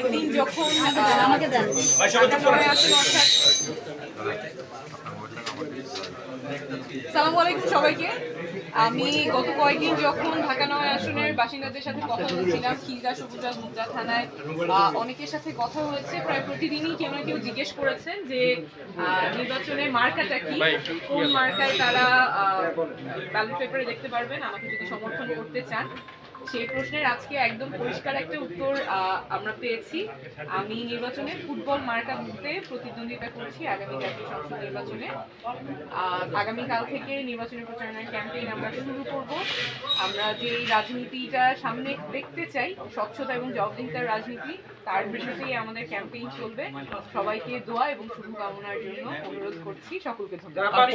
কয়েকদিন যখন সালামু আলাইকুম সবাইকে। আমি গত কয়েকদিন যখন ঢাকা ৯ আসনের বাসিন্দাদের সাথে কথা বলছিলাম, খিলগা, সবুজা, মুদ্রা থানায় অনেকের সাথে কথা হয়েছে। প্রায় প্রতিদিনই কেউ না কেউ জিজ্ঞেস করেছেন যে নির্বাচনের মার্কাটা কি, কোন মার্কায় তারা ব্যালট পেপারে দেখতে পারবেন আমাকে যদি সমর্থন করতে চান। সেই প্রশ্নের আজকে একদম পরিষ্কার একটা উত্তর আমরা পেয়েছি। আমি নির্বাচনে ফুটবল মার্কা বুথে প্রতিদ্বন্দ্বিতা করছি আগামী জাতীয় সংসদ নির্বাচনে। আগামীকাল থেকে নির্বাচনী প্রচারণার ক্যাম্পেইন আমরা শুরু করব। আমরা যে রাজনীতিটা সামনে দেখতে চাই, স্বচ্ছতা এবং জবাবদিহিতার রাজনীতি, তার বিষয়তেই আমাদের ক্যাম্পেইন চলবে। সবাইকে দোয়া এবং শুভকামনার জন্য অনুরোধ করছি। সকলকে ধন্যবাদ।